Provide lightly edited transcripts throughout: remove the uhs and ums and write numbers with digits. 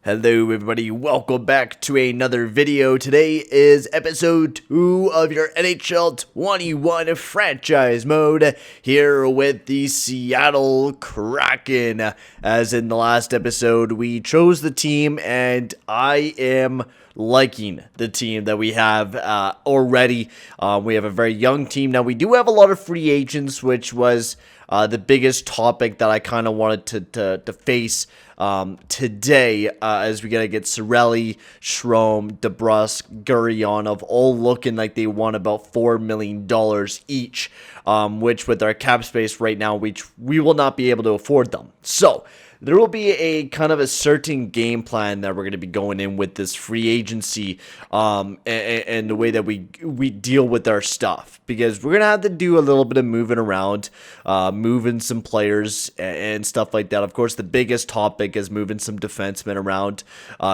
Hello everybody, welcome back to another video. Today is episode 2 of your NHL 21 franchise mode here with the Seattle Kraken. As in the last episode, we chose the team and I am liking the team that we have already. We have a very young team. Now we do have a lot of free agents, which was the biggest topic that I kind of wanted to face today, as we gotta get Cirelli, Strome, DeBrusk, Gurionov all looking like they want about $4 million each, which with our cap space right now, which we will not be able to afford them. So there will be a kind of a certain game plan that we're going to be going in with this free agency, and the way that we deal with our stuff, because we're going to have to do a little bit of moving around, moving some players and stuff like that. Of course, the biggest topic is moving some defensemen around,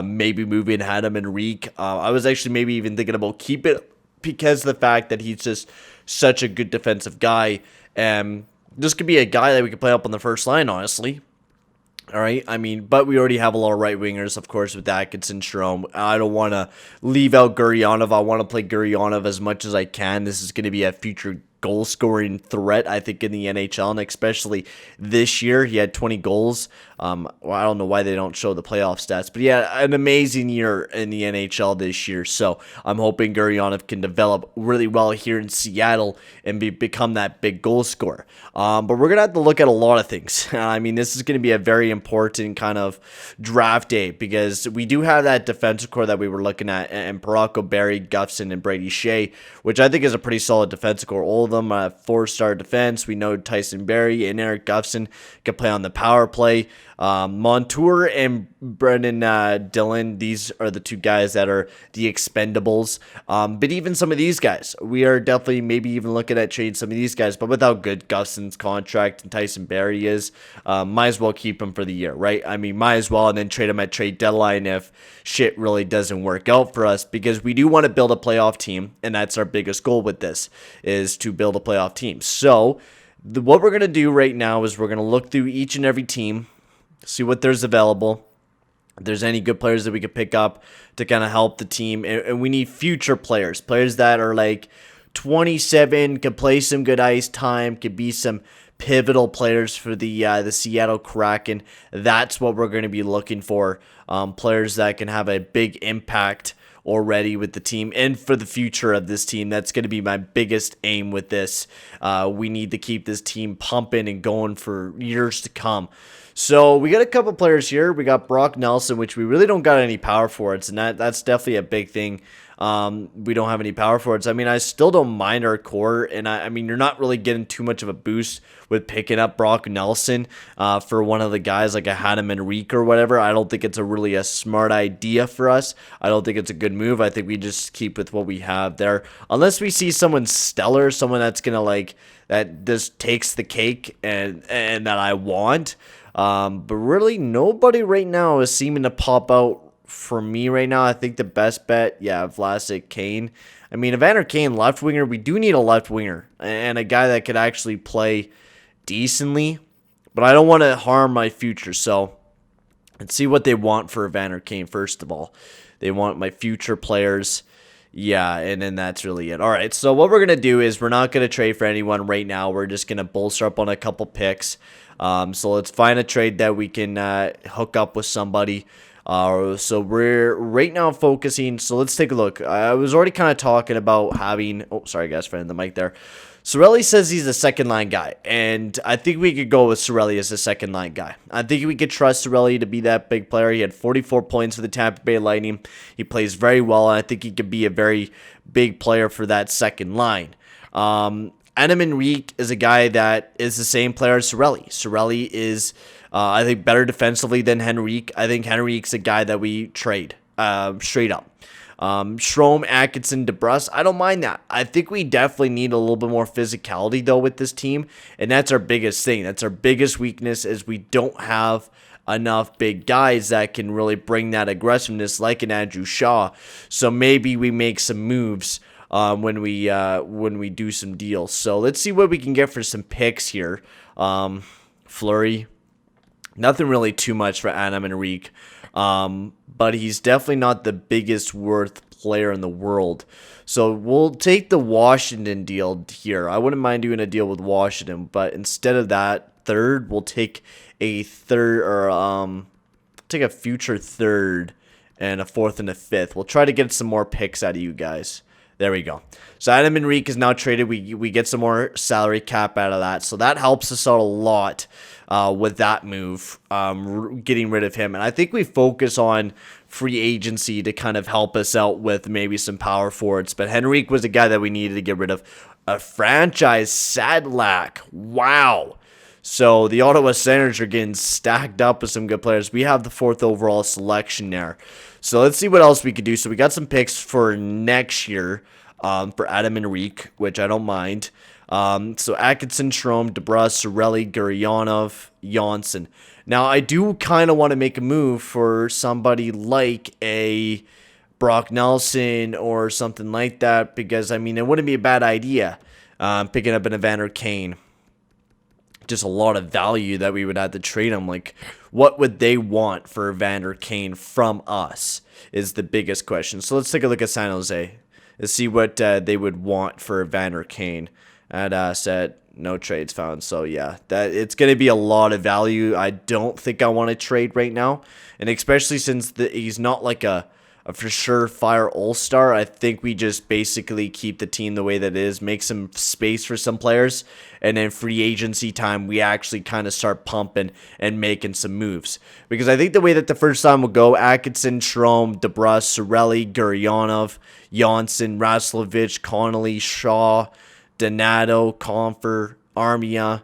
maybe moving Adam and Reek. I was actually maybe even thinking about keep it because of the fact that he's just such a good defensive guy, and this could be a guy that we could play up on the first line, honestly. All right, I mean, but we already have a lot of right wingers, of course, with Atkinson, Strome. I don't want to leave out Gurionov. I want to play Gurionov as much as I can. This is going to be a future goal-scoring threat, I think, in the NHL, and especially this year. He had 20 goals. Well, I don't know why they don't show the playoff stats, but he had an amazing year in the NHL this year, so I'm hoping Gurionov can develop really well here in Seattle and become that big goal scorer. But we're going to have to look at a lot of things. I mean, this is going to be a very important kind of draft day, because we do have that defensive core that we were looking at, and Parako, Barry, Gufson, and Brady Shea, which I think is a pretty solid defensive core. All of them 4-star defense. We know Tyson Barrie and Eric Gufson can play on the power play. Montour and Brendan Dillon, these are the two guys that are the expendables. But even some of these guys, we are definitely maybe even looking at trading some of these guys. But with how good Gufson's contract and Tyson Barrie is, might as well keep him for the year, right? I mean, might as well, and then trade him at trade deadline if shit really doesn't work out for us, because we do want to build a playoff team, and that's our biggest goal with this, is to build a playoff team. So what we're going to do right now is we're going to look through each and every team, see what there's available, if there's any good players that we could pick up to kind of help the team. And we need future players that are like 27, can play some good ice time, could be some pivotal players for the Seattle Kraken. That's what we're going to be looking for, players that can have a big impact already with the team and for the future of this team. That's going to be my biggest aim with this. We need to keep this team pumping and going for years to come. So we got a couple players here. We got Brock Nelson, which we really don't got any power forwards, and that's definitely a big thing. We don't have any power forwards. I mean, I still don't mind our core, and I mean, you're not really getting too much of a boost with picking up Brock Nelson for one of the guys like a Adam and Reek or whatever. I don't think it's really a smart idea for us. I don't think it's a good move. I think we just keep with what we have there, unless we see someone stellar, someone that's gonna that just takes the cake and that I want. But really, nobody right now is seeming to pop out for me right now. I think the best bet, Vlasic, Kane. I mean, Evander Kane, left winger. We do need a left winger and a guy that could actually play decently, but I don't want to harm my future. So let's see what they want for Evander Kane. First of all, they want my future players. Yeah, and then that's really it. All right, so what we're going to do is we're not going to trade for anyone right now. We're just going to bolster up on a couple picks. So let's find a trade that we can hook up with somebody. So we're right now focusing. So let's take a look. I was already kind of talking about having... Oh, sorry, guys, for the mic there. Cirelli says he's a second-line guy, and I think we could go with Cirelli as a second-line guy. I think we could trust Cirelli to be that big player. He had 44 points for the Tampa Bay Lightning. He plays very well, and I think he could be a very big player for that second line. Adam Henrique is a guy that is the same player as Cirelli. Cirelli is, I think, better defensively than Henrique. I think Henrique's a guy that we trade straight up. Strome, Atkinson, DeBrusk, I don't mind that. I think we definitely need a little bit more physicality, though, with this team, and that's our biggest thing. That's our biggest weakness, is we don't have enough big guys that can really bring that aggressiveness like an Andrew Shaw. So maybe we make some moves when we do some deals. So let's see what we can get for some picks here. Fleury, nothing really too much for Adam and Reek But he's definitely not the biggest worth player in the world. So we'll take the Washington deal here. I wouldn't mind doing a deal with Washington, but instead of that third, we'll take a third or take a future third and a fourth and a fifth. We'll try to get some more picks out of you guys. There we go. So Adam Enrique is now traded. We get some more salary cap out of that. So that helps us out a lot with that move, getting rid of him. And I think we focus on free agency to kind of help us out with maybe some power forwards. But Henrique was a guy that we needed to get rid of. A franchise Sadlak. Wow. So the Ottawa Senators are getting stacked up with some good players. We have the 4th overall selection there. So let's see what else we could do. So we got some picks for next year for Adam Enrique, which I don't mind. So Atkinson, Strome, DeBrus, Sorelli, Guryanov, Janssen. Now I do kind of want to make a move for somebody like a Brock Nelson or something like that, because I mean it wouldn't be a bad idea picking up an Evander Kane. Just a lot of value that we would have to trade them. Like, what would they want for Evander Kane from us is the biggest question. So let's take a look at San Jose. Let's see what they would want for Evander Kane. At said no trades found. So yeah, that it's going to be a lot of value. I don't think I want to trade right now, and especially since he's not like a for sure fire all-star. I think we just basically keep the team the way that it is, make some space for some players, and then free agency time we actually kind of start pumping and making some moves. Because I think the way that the first time will go, Atkinson, Strome, DeBrus, Sorelli, Guryanov, Janssen, Raslovich, Connolly, Shaw, Donato, Confer, Armia.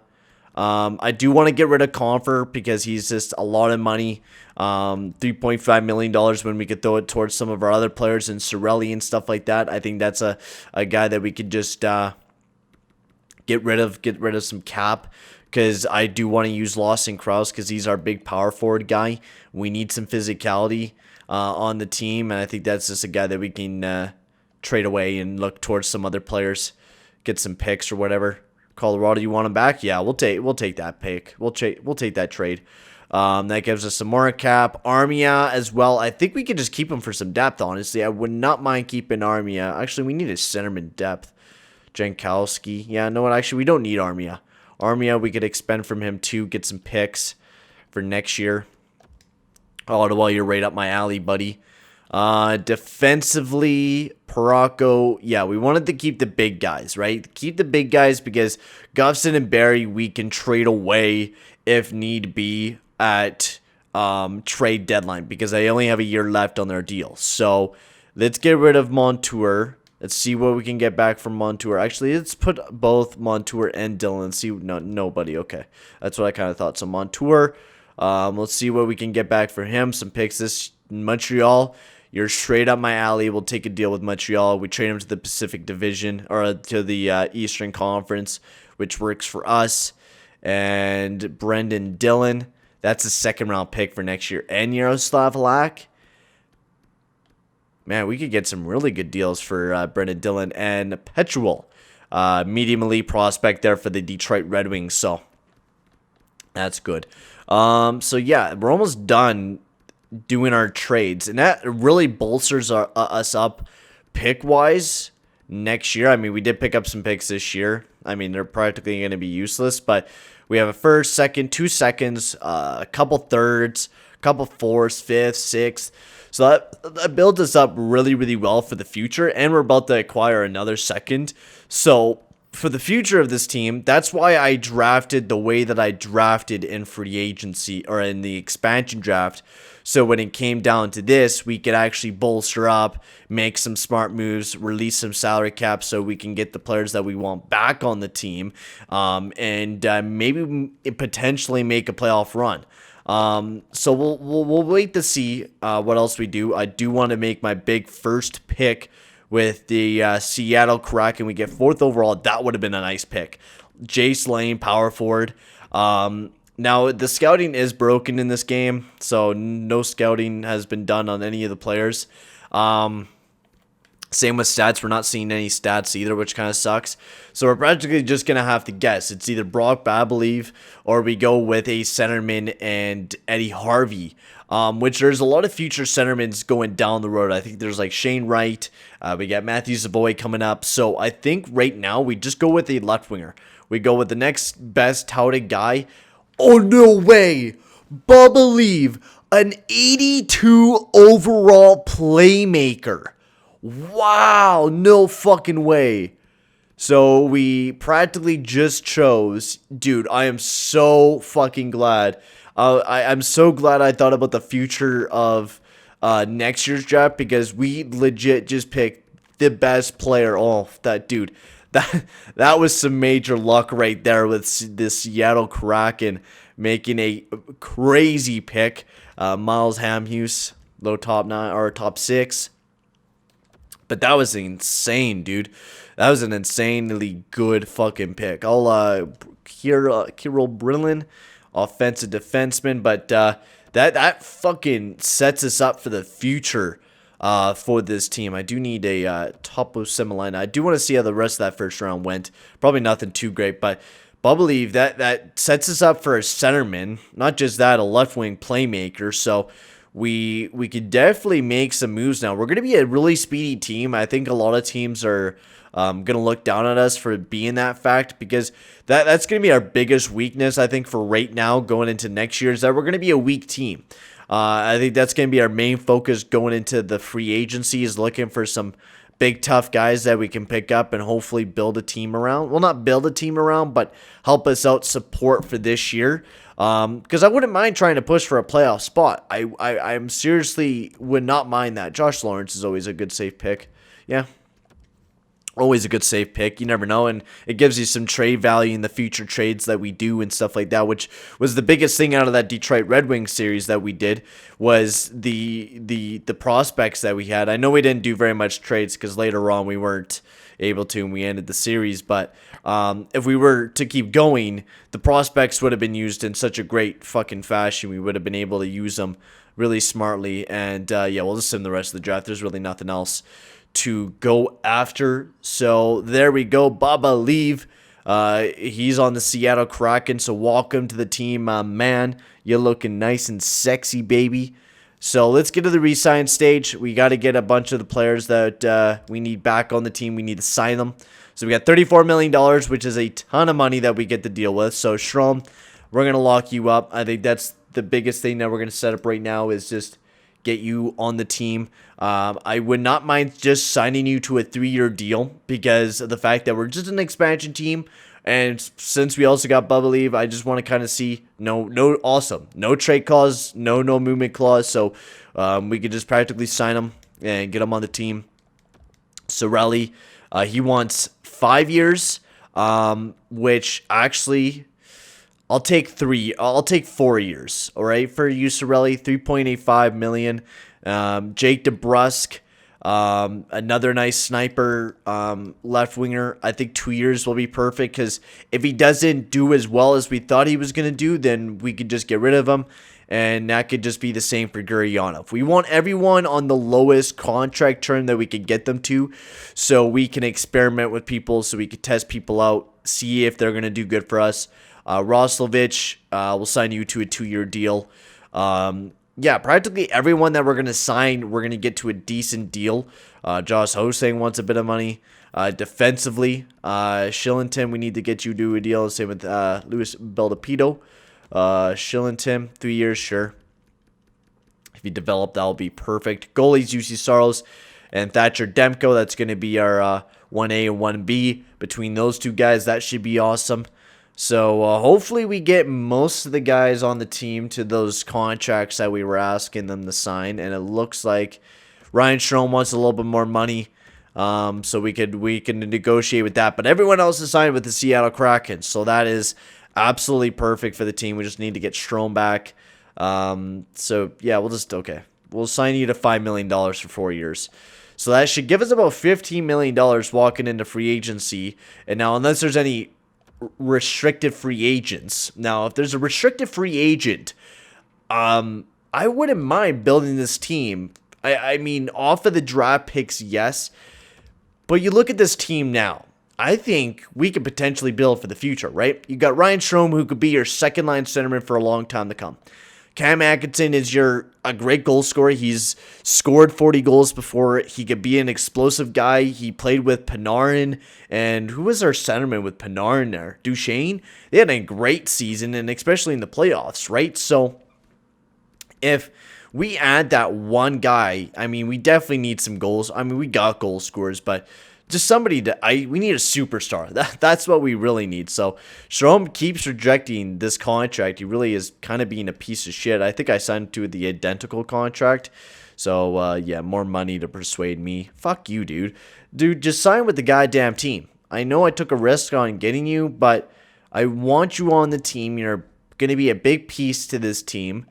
I do want to get rid of Confer because he's just a lot of money. $3.5 million when we could throw it towards some of our other players and Sorelli and stuff like that. I think that's a guy that we could just get rid of some cap, because I do want to use Lawson Krause because he's our big power forward guy. We need some physicality on the team, and I think that's just a guy that we can trade away and look towards some other players, get some picks or whatever. Colorado, you want him back? Yeah, we'll take that pick. We'll take that trade. That gives us some more cap. Armia as well. I think we could just keep him for some depth, honestly. I would not mind keeping Armia. Actually, we need a centerman depth. Jankowski. Yeah, no, actually, we don't need Armia. Armia, we could expend from him too, get some picks for next year. Ottawa, you're right up my alley, buddy. Defensively, Parako, yeah, we wanted to keep the big guys, right? Keep the big guys because Gustafson and Barry we can trade away if need be at trade deadline, because they only have a year left on their deal. So let's get rid of Montour. Let's see what we can get back from Montour. Actually, let's put both Montour and Dillon. See, no, nobody. Okay, that's what I kind of thought. So Montour, let's see what we can get back for him. Some picks this Montreal. You're straight up my alley. We'll take a deal with Montreal. We trade him to the Pacific Division or to the Eastern Conference, which works for us. And Brendan Dillon, that's a second-round pick for next year. And Yaroslav Halak. Man, we could get some really good deals for Brendan Dillon. And Petuel, medium elite prospect there for the Detroit Red Wings. So that's good. So yeah, we're almost done doing our trades, and that really bolsters us up pick-wise next year. I mean, we did pick up some picks this year. I mean, they're practically going to be useless, but we have a first, second, 2 seconds, a couple thirds, a couple fourths, fifth, sixth. So that builds us up really, really well for the future, and we're about to acquire another second. So for the future of this team, that's why I drafted the way that I drafted in free agency or in the expansion draft. So when it came down to this, we could actually bolster up, make some smart moves, release some salary cap so we can get the players that we want back on the team, and maybe potentially make a playoff run. So we'll wait to see what else we do. I do want to make my big first pick with the Seattle Kraken. We get 4th overall. That would have been a nice pick. Jace Lane, power forward. Now, the scouting is broken in this game, so no scouting has been done on any of the players. Same with stats. We're not seeing any stats either, which kind of sucks. So we're practically just going to have to guess. It's either Brock Babelev or we go with a centerman and Eddie Harvey. which there's a lot of future centermen going down the road. I think there's like Shane Wright. We got Matthew Savoy coming up. So I think right now we just go with a left winger. We go with the next best touted guy. Oh, no way. Believe an 82 overall playmaker. Wow, no fucking way. So we practically just chose, dude, I am so fucking glad. I'm so glad I thought about the future of next year's draft, because we legit just picked the best player. Oh, that dude. That was some major luck right there with the Seattle Kraken making a crazy pick. Miles Hamhuis, low top 9 or top 6. But that was insane, dude. That was an insanely good fucking pick. Kirill Brillin, offensive defenseman, but that fucking sets us up for the future for this team. I do need a top of semi-line. I do want to see how the rest of that first round went. Probably nothing too great, but I believe that sets us up for a centerman. Not just that, a left wing playmaker. So we could definitely make some moves now. We're going to be a really speedy team. I think a lot of teams are going to look down at us for being that fact, because that's going to be our biggest weakness, I think, for right now going into next year, is that we're going to be a weak team. I think that's going to be our main focus going into the free agency, is looking for some big, tough guys that we can pick up and hopefully build a team around. Well, not build a team around, but help us out support for this year. Because I wouldn't mind trying to push for a playoff spot. I'm seriously would not mind that. Josh Lawrence is always a good safe pick. Yeah. Always a good safe pick. You never know, and it gives you some trade value in the future trades that we do and stuff like that, which was the biggest thing out of that Detroit Red Wings series that we did, was the prospects that we had. I know we didn't do very much trades because later on we weren't able to and we ended the series, but if we were to keep going, the prospects would have been used in such a great fucking fashion. We would have been able to use them really smartly, and yeah, we'll just sim the rest of the draft. There's really nothing else to go after. So there we go. Believe he's on the Seattle Kraken, so welcome to the team, man. You're looking nice and sexy, baby. So let's get to the re-sign stage. We got to get a bunch of the players that we need back on the team. We need to sign them. So we got $34 million, which is a ton of money that we get to deal with. So Strom, we're going to lock you up. I think that's the biggest thing that we're going to set up right now, is just get you on the team. I would not mind just signing you to a 3-year deal, because of the fact that we're just an expansion team. And since we also got Believe, I just want to kind of see no trade clause, no movement clause. So we could just practically sign him and get him on the team. Sorelli, he wants 5 years, which actually I'll take 4 years. All right, for you, Sorelli, $3.85 million. Jake DeBrusk, another nice sniper, left winger. I think 2 years will be perfect, because if he doesn't do as well as we thought he was going to do, then we could just get rid of him, and that could just be the same for Gurianov. We want everyone on the lowest contract term that we could get them to, so we can experiment with people, so we could test people out, see if they're going to do good for us. Roslovich, we'll sign you to a 2-year deal. Yeah, practically everyone that we're going to sign, we're going to get to a decent deal. Josh Hosang wants a bit of money. Defensively, Shillington, we need to get you to a deal. Same with Luis Beldapito. Shillington, 3 years, sure. If you develop, that'll be perfect. Goalies, UC Saros and Thatcher Demko. That's going to be our 1A and 1B. Between those two guys, that should be awesome. So hopefully we get most of the guys on the team to those contracts that we were asking them to sign. And it looks like Ryan Strome wants a little bit more money, so we can negotiate with that. But everyone else is signed with the Seattle Kraken, so that is absolutely perfect for the team. We just need to get Strome back. So yeah, we'll sign you to $5 million for 4 years. So that should give us about $15 million walking into free agency. And now, unless there's any restricted free agents. Now, if there's a restricted free agent, I wouldn't mind building this team. I mean, off of the draft picks, yes. But you look at this team now. I think we could potentially build for the future, right? You got Ryan Strome, who could be your second-line centerman for a long time to come. Cam Atkinson is a great goal scorer. He's scored 40 goals before. He could be an explosive guy. He played with Panarin. And who was our centerman with Panarin there? Duchesne? They had a great season, and especially in the playoffs, right? So if we add that one guy, I mean, we definitely need some goals. I mean, we got goal scorers, but just somebody we need a superstar. That's what we really need. So Strome keeps rejecting this contract. He really is kind of being a piece of shit. I think I signed to the identical contract. So yeah, more money to persuade me. Fuck you, dude. Dude, just sign with the goddamn team. I know I took a risk on getting you, but I want you on the team. You're going to be a big piece to this team.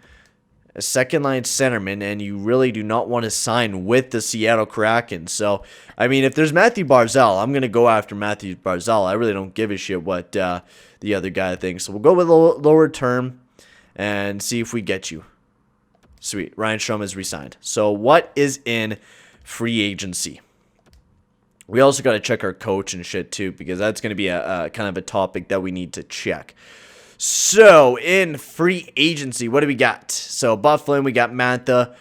A second-line centerman, and you really do not want to sign with the Seattle Kraken. So, I mean, if there's Matthew Barzal, I'm going to go after Matthew Barzal. I really don't give a shit what the other guy thinks. So we'll go with a lower term and see if we get you. Sweet. Ryan Strome is re-signed. So what is in free agency? We also got to check our coach and shit, too, because that's going to be a kind of a topic that we need to check. So, in free agency, what do we got? So, Bufflin, we got Mantha.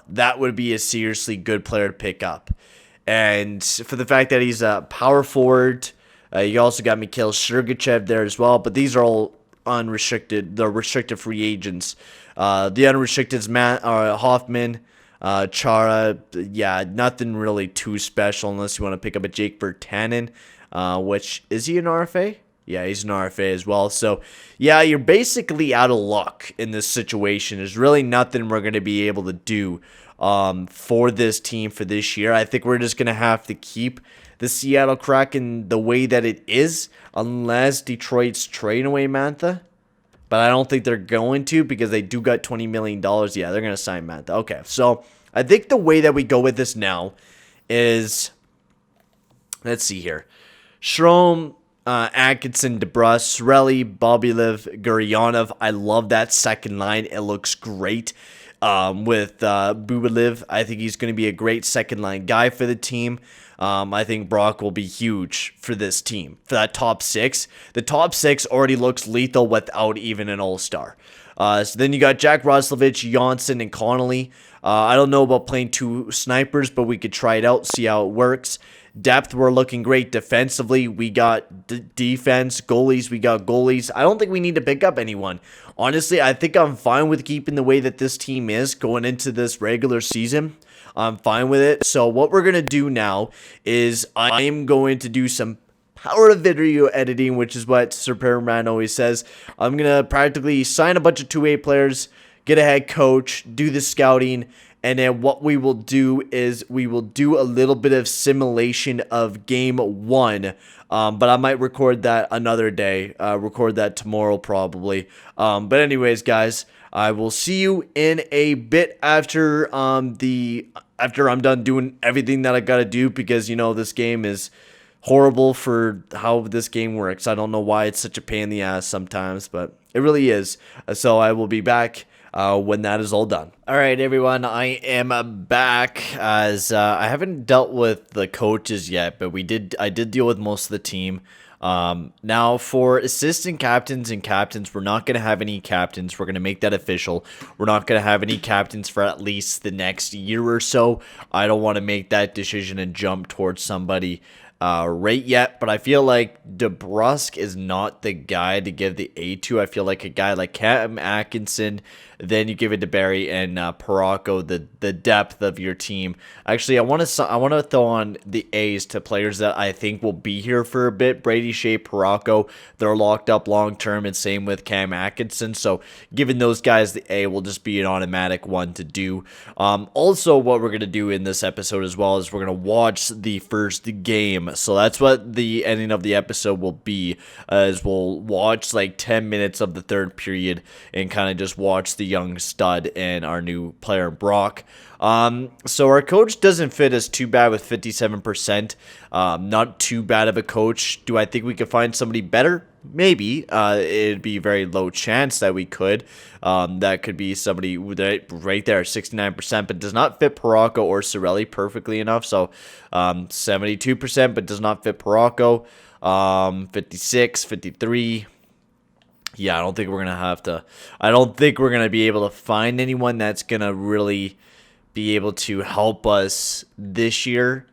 That would be a seriously good player to pick up. And for the fact that he's a power forward, you also got Mikhail Sergachev there as well. But these are all unrestricted. They're restricted free agents. The unrestricted is Hoffman, Chara. Yeah, nothing really too special unless you want to pick up a Jake Virtanen, which, is he an RFA? Yeah, he's an RFA as well. So, yeah, you're basically out of luck in this situation. There's really nothing we're going to be able to do for this team for this year. I think we're just going to have to keep the Seattle Kraken the way that it is unless Detroit's trading away Mantha. But I don't think they're going to because they do got $20 million. Yeah, they're going to sign Mantha. Okay, so I think the way that we go with this now is, let's see here. Strome, Atkinson, DeBrus, Sorelli, Bobylev, Guryanov. I love that second line. It looks great. With Bubalev, I think he's going to be a great second line guy for the team. I think Brock will be huge for this team. For that top six. The top six already looks lethal without even an all-star. So then you got Jack Roslovich, Janssen, and Connolly. I don't know about playing two snipers, but we could try it out, see how it works. Depth, we're looking great. Defensively, we got defense. Goalies, we got goalies. I don't think we need to pick up anyone. Honestly, I think I'm fine with keeping the way that this team is going into this regular season. I'm fine with it. So what we're going to do now is I am going to do some power of video editing, which is what Sir Perman always says. I'm going to practically sign a bunch of 2A players, get a head coach, do the scouting, and then what we will do is we will do a little bit of simulation of game one. But I might record that another day. Record that tomorrow probably. But anyways, guys, I will see you in a bit after I'm done doing everything that I gotta do because you know this game is horrible for how this game works. I don't know why it's such a pain in the ass sometimes, but it really is. So I will be back when that is all done. All right, everyone, I am back as I haven't dealt with the coaches yet, but I did deal with most of the team. Now for assistant captains and captains, we're not going to have any captains. We're going to make that official. We're not going to have any captains for at least the next year or so. I don't want to make that decision and jump towards somebody right yet, but I feel like DeBrusque is not the guy to give the A to. I feel like a guy like Cam Atkinson, then you give it to Barry and Paracco, the depth of your team. Actually, I want to throw on the A's to players that I think will be here for a bit. Brady Shea, Paracco, they're locked up long term, and same with Cam Atkinson. So giving those guys the A will just be an automatic one to do. Also, what we're gonna do in this episode as well is we're gonna watch the first game. So that's what the ending of the episode will be. Is we'll watch like 10 minutes of the third period and kind of just watch the young stud and our new player Brock. So our coach doesn't fit us too bad with 57%. Not too bad of a coach. Do I think we could find somebody better? Maybe. It'd be a very low chance that we could. That could be somebody that right there, 69%, but does not fit Paracco or Sorelli perfectly enough. So 72%, but does not fit Paracco. 56, 53. yeah, I don't think we're going to have to. I don't think we're going to be able to find anyone that's going to really be able to help us this year.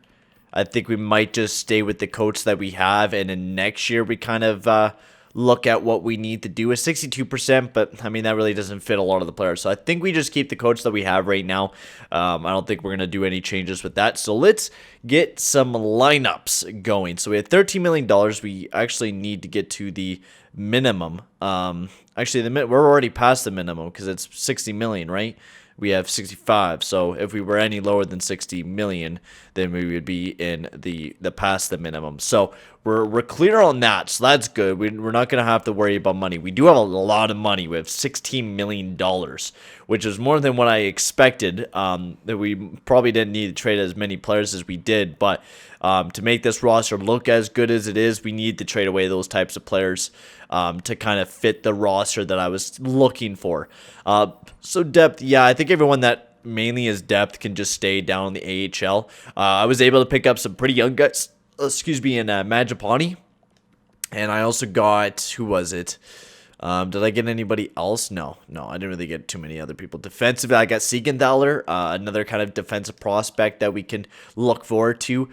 I think we might just stay with the coach that we have, and then next year we kind of look at what we need to do. With 62%, but I mean that really doesn't fit a lot of the players. So I think we just keep the coach that we have right now. I don't think we're gonna do any changes with that. So let's get some lineups going. So we have $13 million. We actually need to get to the minimum. Actually, we're already past the minimum because it's 60 million, right? We have 65. So if we were any lower than 60 million, then we would be in the past the minimum. So we're clear on that. So that's good. We're not going to have to worry about money. We do have a lot of money. We have $16 million, which is more than what I expected. That we probably didn't need to trade as many players as we did, but to make this roster look as good as it is, we need to trade away those types of players to kind of fit the roster that I was looking for. So depth, yeah, I think everyone that mainly is depth can just stay down in the AHL. I was able to pick up some pretty young guys, in Majapani. And I also got, who was it? Did I get anybody else? No, I didn't really get too many other people. Defensively, I got Siegenthaler, another kind of defensive prospect that we can look forward to.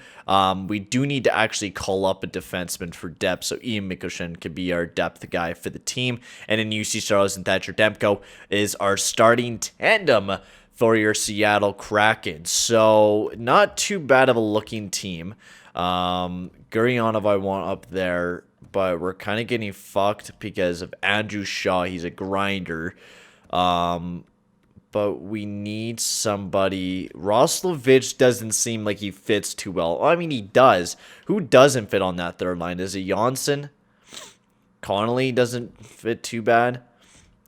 We do need to actually call up a defenseman for depth, so Ian Mikoshin could be our depth guy for the team. And then UC Saros and Thatcher Demko is our starting tandem for your Seattle Kraken. So not too bad of a looking team. Gurionov I want up there, but we're kind of getting fucked because of Andrew Shaw. He's a grinder. But we need somebody. Roslovich doesn't seem like he fits too well. I mean, he does. Who doesn't fit on that third line? Is it Janssen? Connolly doesn't fit too bad.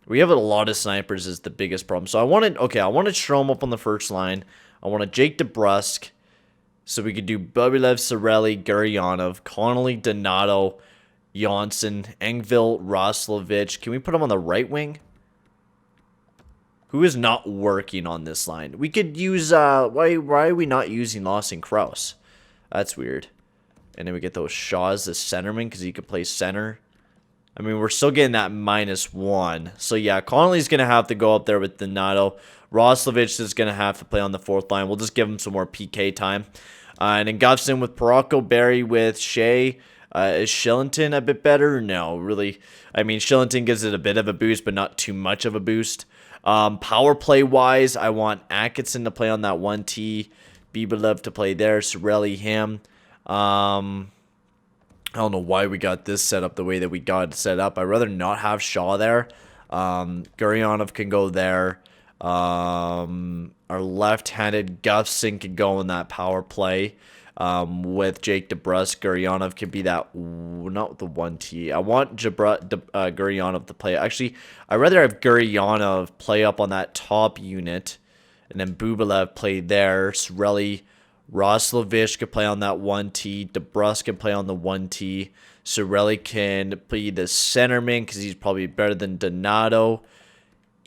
We have a lot of snipers is the biggest problem. So I wanted Strome up on the first line. I wanted Jake DeBrusk. So we could do Bubilev, Sorelli, Gurionov, Connolly, Donato, Janssen, Engvall, Roslovich. Can we put him on the right wing? Who is not working on this line? We could use, why are we not using Lawson Krause? That's weird. And then we get those Shaws as centerman because he could play center. I mean, we're still getting that -1. So, yeah, Connolly's going to have to go up there with Donato. Roslovich is going to have to play on the fourth line. We'll just give him some more PK time. And then Gustafson with Paracco, Barry with Shea. Is Shillington a bit better? No, really. I mean, Shillington gives it a bit of a boost, but not too much of a boost. Power play-wise, I want Atkinson to play on that 1T. Bieberlev to play there. Sorelli, him. I don't know why we got this set up the way that we got it set up. I'd rather not have Shaw there. Gurionov can go there. Our left-handed Gustafson can go in that power play. With Jake DeBrusk, Gurionov can be that, not the 1T. I want Gurionov to play. Actually, I'd rather have Gurionov play up on that top unit, and then Bubalev play there. Sorelli, Roslovich could play on that 1T. DeBrusk can play on the 1T. Sorelli can be the centerman because he's probably better than Donato.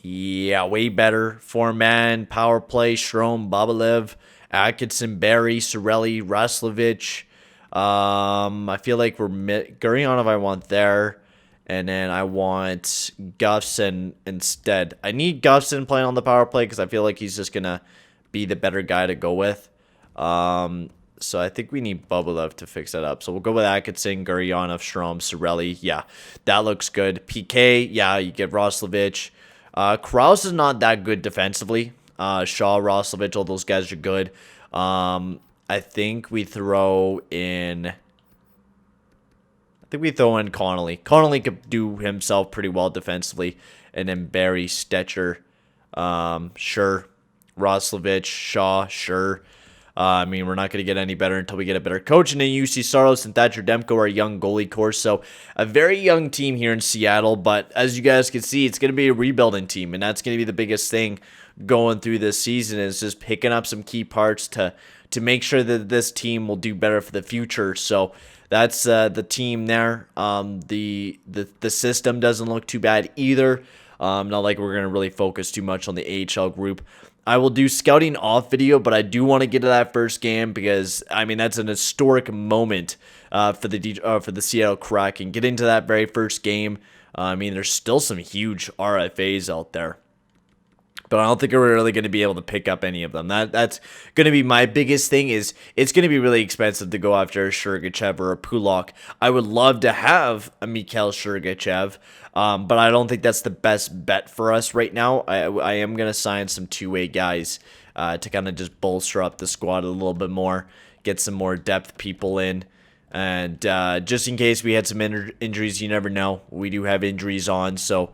Yeah, way better. 4-man power play. Strome, Bobalev, Atkinson, Barry, Sorelli, Roslovich. I feel like we're Gurionov I want there. And then I want Gustafson instead. I need Gustafson playing on the power play because I feel like he's just going to be the better guy to go with. So I think we need Bubalev to fix that up. So we'll go with Atkinson, Gurionov, Strome, Sorelli. Yeah, that looks good. PK, yeah, you get Roslovich. Krause is not that good defensively. Shaw, Roslovich, all those guys are good. I think we throw in Connolly. Connolly could do himself pretty well defensively. And then Barry, Stetcher, sure. Roslovich, Shaw, sure. I mean, we're not going to get any better until we get a better coach. And then UC Saros and Thatcher Demko are a young goalie core. So a very young team here in Seattle. But as you guys can see, it's going to be a rebuilding team. And that's going to be the biggest thing going through this season is just picking up some key parts to make sure that this team will do better for the future. So that's the team there. The system doesn't look too bad either. Not like we're going to really focus too much on the AHL group. I will do scouting off video, but I do want to get to that first game because, I mean, that's an historic moment for the Seattle Kraken. Get into that very first game. I mean, there's still some huge RFAs out there, but I don't think we're really going to be able to pick up any of them. That's going to be my biggest thing. Is it's going to be really expensive to go after a Sergachev or a Pulak. I would love to have a Mikhail Sergachev, but I don't think that's the best bet for us right now. I am going to sign some two-way guys to kind of just bolster up the squad a little bit more, get some more depth people in. And just in case we had some injuries, you never know. We do have injuries on, so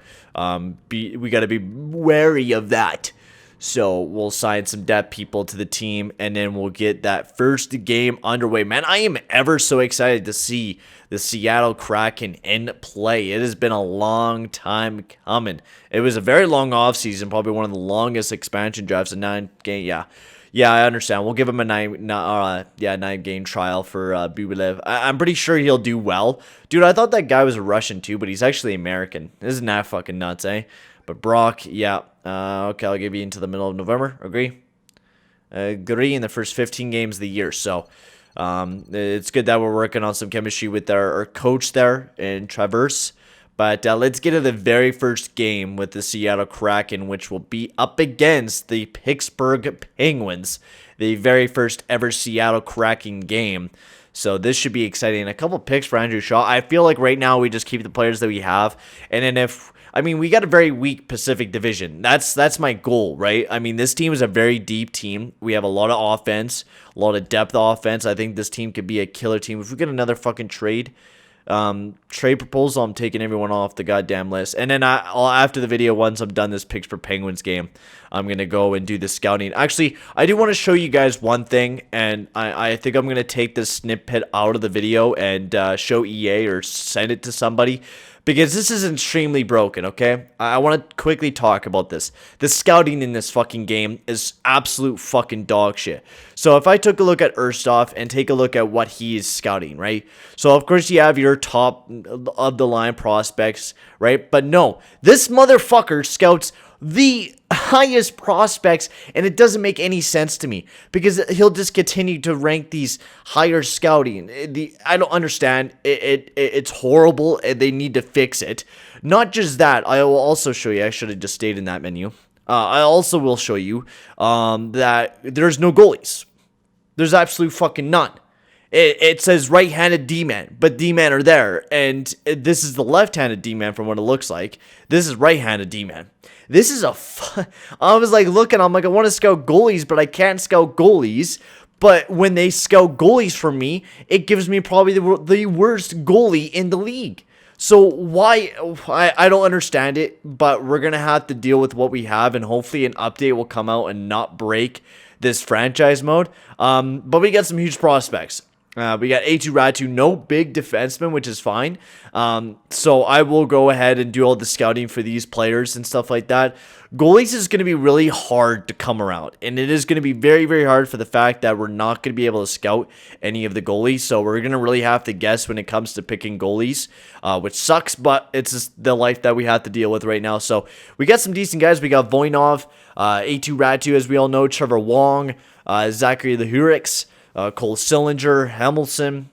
we got to be wary of that. So we'll sign some depth people to the team, and then we'll get that first game underway. Man, I am ever so excited to see the Seattle Kraken in play. It has been a long time coming. It was a very long offseason, probably one of the longest expansion drafts in 9 games. Yeah, I understand. We'll give him a 9-game trial for Bubilev. I'm pretty sure he'll do well. Dude, I thought that guy was a Russian too, but he's actually American. Isn't that fucking nuts, eh? But Brock, yeah. Okay, I'll give you into the middle of November. Agree? Agree in the first 15 games of the year. So, it's good that we're working on some chemistry with our coach there in Traverse. But let's get to the very first game with the Seattle Kraken, which will be up against the Pittsburgh Penguins, the very first ever Seattle Kraken game. So this should be exciting. A couple picks for Andrew Shaw. I feel like right now we just keep the players that we have. And then we got a very weak Pacific Division. That's my goal, right? I mean, this team is a very deep team. We have a lot of offense, a lot of depth offense. I think this team could be a killer team. If we get another fucking trade proposal, I'm taking everyone off the goddamn list. And then I'll after the video, once I'm done this picks for Penguins game, I'm gonna go and do the scouting. Actually, I do want to show you guys one thing, and I think I'm gonna take this snippet out of the video and show EA or send it to somebody, because this is extremely broken, okay? I want to quickly talk about this. The scouting in this fucking game is absolute fucking dog shit. So if I took a look at Erstov and take a look at what he is scouting, right? So of course you have your top of the line prospects, right? But no, this motherfucker scouts the highest prospects, and it doesn't make any sense to me, because he'll just continue to rank these higher scouting. I don't understand. It's horrible, and they need to fix it. Not just that, I will also show you. I should have just stayed in that menu. I also will show you that there's no goalies. There's absolute fucking none. It says right-handed D-man, but D-man are there, and this is the left-handed D-man from what it looks like. This is right-handed D-man. This is I was like looking, I'm like, I want to scout goalies, but I can't scout goalies. But when they scout goalies for me, it gives me probably the worst goalie in the league. So why? I don't understand it, but we're going to have to deal with what we have, and hopefully an update will come out and not break this franchise mode. But we got some huge prospects. We got A2 Ratu, no big defenseman, which is fine. So I will go ahead and do all the scouting for these players and stuff like that. Goalies is going to be really hard to come around, and it is going to be very, very hard for the fact that we're not going to be able to scout any of the goalies. So we're going to really have to guess when it comes to picking goalies, which sucks, but it's just the life that we have to deal with right now. So we got some decent guys. We got Voinov, A2 Ratu, as we all know, Trevor Wong, Zachary Lehurix, Cole Sillinger, Hamilton.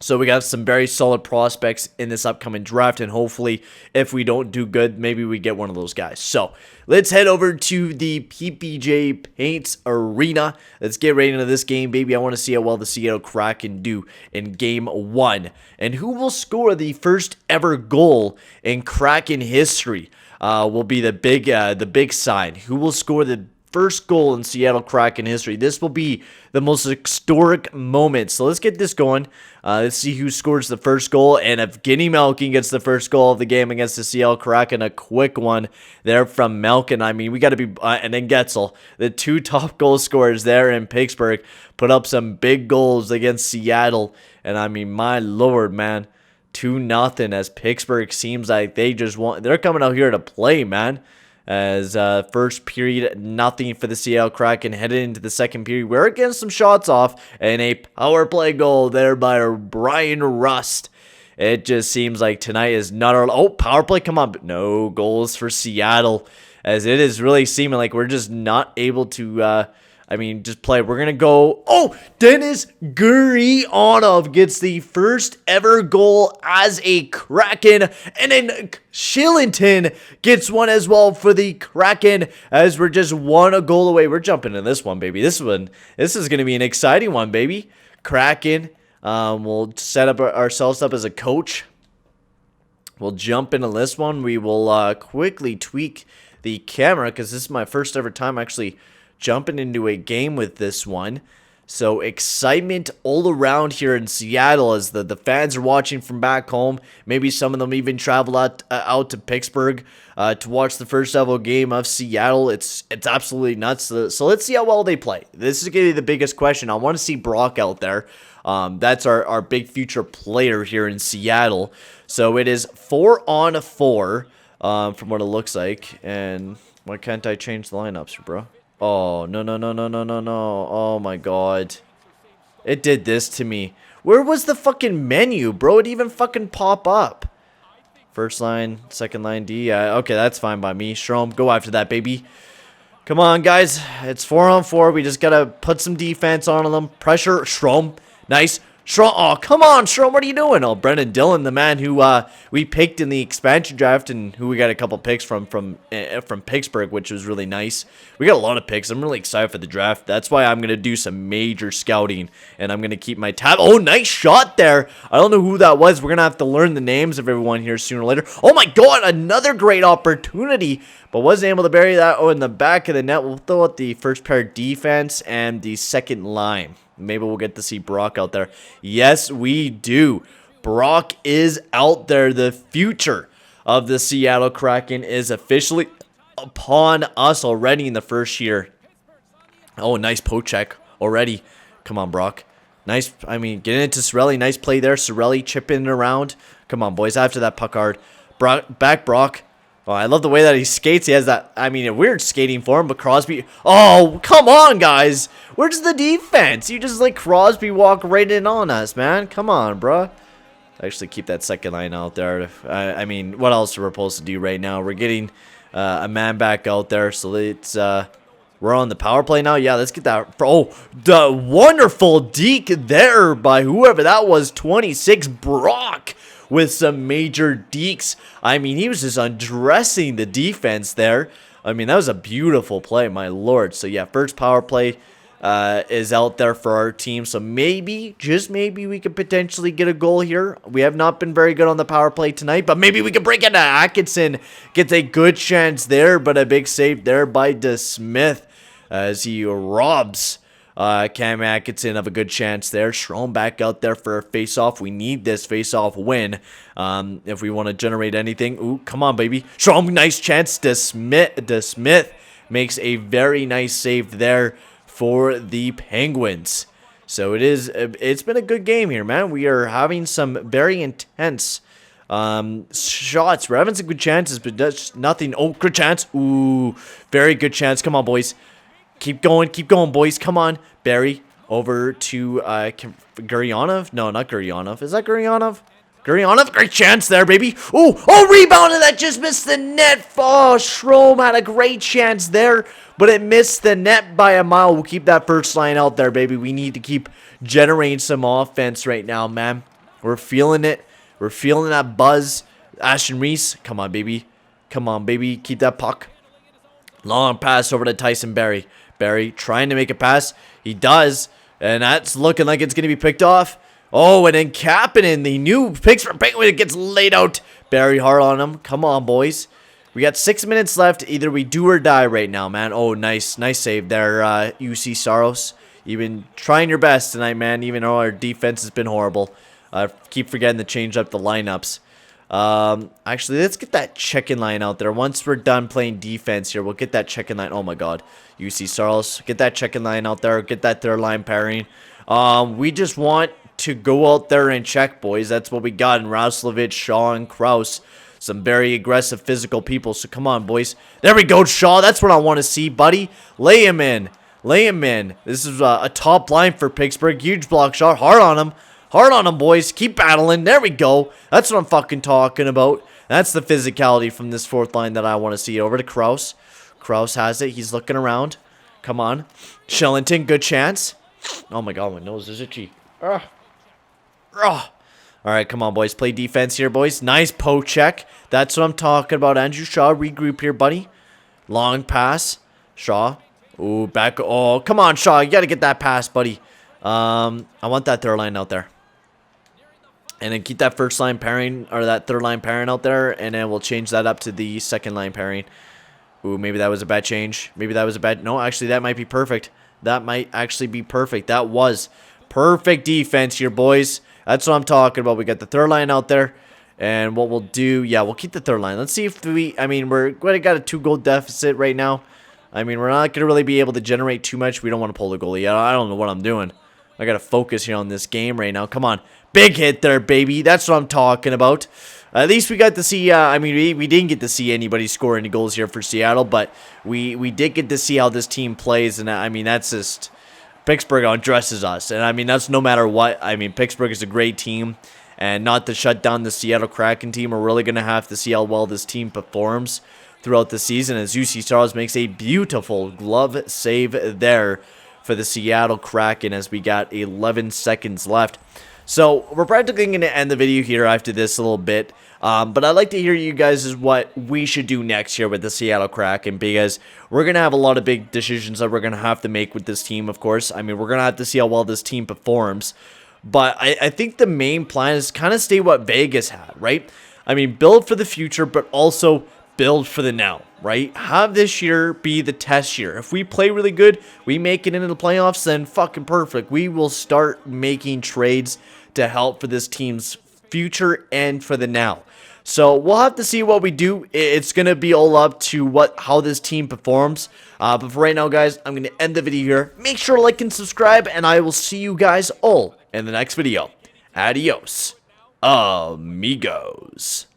So we got some very solid prospects in this upcoming draft, and hopefully if we don't do good, maybe we get one of those guys. So let's head over to the PPJ Paints Arena. Let's get right into this game, baby. I want to see how well the Seattle Kraken do in game 1, and who will score the first ever goal in Kraken history will be the big sign. Who will score the first goal in Seattle Kraken history? This will be the most historic moment. So let's get this going. Let's see who scores the first goal. And if Guinea Malkin gets the first goal of the game against the Seattle Kraken, a quick one there from Malkin. I mean, we got to be, and then Getzel, the two top goal scorers there in Pittsburgh, put up some big goals against Seattle. And I mean, my lord, man, 2-0 as Pittsburgh seems like they're coming out here to play, man. As first period, nothing for the Seattle Kraken. Headed into the second period, we're getting some shots off, and a power play goal there by Brian Rust. It just seems like tonight is not our... Oh, power play, come on. But no goals for Seattle, as it is really seeming like we're just not able to I mean, just play. We're going to go. Oh, Dennis Gurionov gets the first ever goal as a Kraken. And then Shillington gets one as well for the Kraken as we're just one goal away. We're jumping in this one, baby. This is going to be an exciting one, baby. Kraken. We'll set up ourselves up as a coach. We'll jump into this one. We will quickly tweak the camera because this is my first ever time actually jumping into a game with this one. So excitement all around here in Seattle as the fans are watching from back home. Maybe some of them even travel out to Pittsburgh to watch the first ever game of Seattle. It's absolutely nuts. So let's see how well they play. This is going to be the biggest question. I want to see Brock out there. That's our big future player here in Seattle. So it is 4-on-4 from what it looks like. And why can't I change the lineups, bro? Oh, no. Oh, my God. It did this to me. Where was the fucking menu, bro? It even fucking pop up. First line, second line D. Okay, that's fine by me. Strom, go after that, baby. Come on, guys. It's 4-on-4. We just got to put some defense on them. Pressure. Strom. Nice. Strom. Oh, come on, Strom. What are you doing? Oh, Brendan Dillon, the man who we picked in the expansion draft and who we got a couple picks from Pittsburgh, which was really nice. We got a lot of picks. I'm really excited for the draft. That's why I'm going to do some major scouting, and I'm going to keep my tab. Oh, nice shot there. I don't know who that was. We're going to have to learn the names of everyone here sooner or later. Oh, my God. Another great opportunity, but wasn't able to bury that. Oh, in the back of the net. We'll throw out the first pair defense and the second line. Maybe we'll get to see Brock out there. Yes, we do. Brock is out there. The future of the Seattle Kraken is officially upon us already in the first year. Oh, nice poke check already. Come on, Brock. Nice. I mean, getting into Cirelli. Nice play there. Cirelli chipping around. Come on, boys. After that puck hard. Back Brock. Oh, I love the way that he skates. He has that, I mean, a weird skating form, but Crosby. Oh, come on, guys. Where's the defense? You just let Crosby walk right in on us, man. Come on, bro. Actually, keep that second line out there. I mean, what else are we supposed to do right now? We're getting a man back out there, so let's, we're on the power play now. Yeah, let's get that. Oh, the wonderful deke there by whoever that was, 26, Brock. With some major dekes. I mean, he was just undressing the defense there. I mean, that was a beautiful play, my lord. So, yeah, first power play is out there for our team. So, maybe, just maybe, we could potentially get a goal here. We have not been very good on the power play tonight, but maybe we could break into Atkinson. Gets a good chance there, but a big save there by DeSmith as he robs Cam Atkinson of a good chance there. Strom back out there for a face-off. We need this face-off win if we want to generate anything. Ooh, come on, baby. Strom, nice chance. DeSmith makes a very nice save there for the Penguins. So it's been a good game here, man. We are having some very intense shots. We're having some good chances, but that's nothing. Oh, good chance. Ooh, very good chance. Come on, boys. Keep going, boys. Come on. Barry over to Gurionov. No, not Gurionov. Is that Gurionov? Gurionov, great chance there, baby. Oh, rebound, and that just missed the net. Oh, Strom had a great chance there, but it missed the net by a mile. We'll keep that first line out there, baby. We need to keep generating some offense right now, man. We're feeling it. We're feeling that buzz. Ashton Reese, come on, baby. Come on, baby. Keep that puck. Long pass over to Tyson Barrie. Barrie trying to make a pass. He does. And that's looking like it's going to be picked off. Oh, and then Kapanen, the new picks for Penguin, gets laid out. Barrie hard on him. Come on, boys. We got 6 minutes left. Either we do or die right now, man. Oh, nice. Nice save there, UC Saros. You've been trying your best tonight, man, even though our defense has been horrible. Keep forgetting to change up the lineups. Actually, let's get that check-in line out there. Once we're done playing defense here, we'll get that check-in line. Oh, my God. UC Saros, get that check-in line out there. Get that third line pairing. We just want to go out there and check, boys. That's what we got in Roslovich, Shaw, and Kraus. Some very aggressive physical people. So come on, boys. There we go, Shaw. That's what I want to see, buddy. Lay him in. Lay him in. This is a top line for Pittsburgh. Huge block shot. Hard on him. Hard on him, boys. Keep battling. There we go. That's what I'm fucking talking about. That's the physicality from this fourth line that I want to see. Over to Kraus. Kraus has it. He's looking around. Come on. Shillington, good chance. Oh my god, my nose is itchy. Ugh. Ugh. Alright, come on, boys. Play defense here, boys. Nice poke check. That's what I'm talking about. Andrew Shaw, regroup here, buddy. Long pass. Shaw. Ooh, back. Oh, come on, Shaw. You got to get that pass, buddy. I want that third line out there. And then keep that first line pairing, or that third line pairing out there. And then we'll change that up to the second line pairing. Ooh, maybe that was a bad change. Maybe that was a bad... No, actually, that might be perfect. That might actually be perfect. That was perfect defense here, boys. That's what I'm talking about. We got the third line out there. And what we'll do... Yeah, we'll keep the third line. Let's see if we... I mean, we're going to got a 2-goal deficit right now. I mean, we're not going to really be able to generate too much. We don't want to pull the goalie. I don't know what I'm doing. I got to focus here on this game right now. Come on. Big hit there, baby. That's what I'm talking about. At least we got to see, I mean, we didn't get to see anybody score any goals here for Seattle, but we did get to see how this team plays, and I mean, that's just, Pittsburgh undresses us, and I mean, that's no matter what. I mean, Pittsburgh is a great team, and not to shut down the Seattle Kraken team, we're really going to have to see how well this team performs throughout the season, as UC Stars makes a beautiful glove save there for the Seattle Kraken as we got 11 seconds left. So, we're practically going to end the video here after this a little bit. But I'd like to hear you guys what we should do next here with the Seattle Kraken, because we're going to have a lot of big decisions that we're going to have to make with this team, of course. I mean, we're going to have to see how well this team performs. But I think the main plan is kind of stay what Vegas had, right? I mean, build for the future, but also build for the now, right? Have this year be the test year. If we play really good, we make it into the playoffs, then fucking perfect. We will start making trades to help for this team's future and for the now. So we'll have to see what we do. It's going to be all up to how this team performs. But for right now, guys, I'm going to end the video here. Make sure to like and subscribe, and I will see you guys all in the next video. Adios, amigos.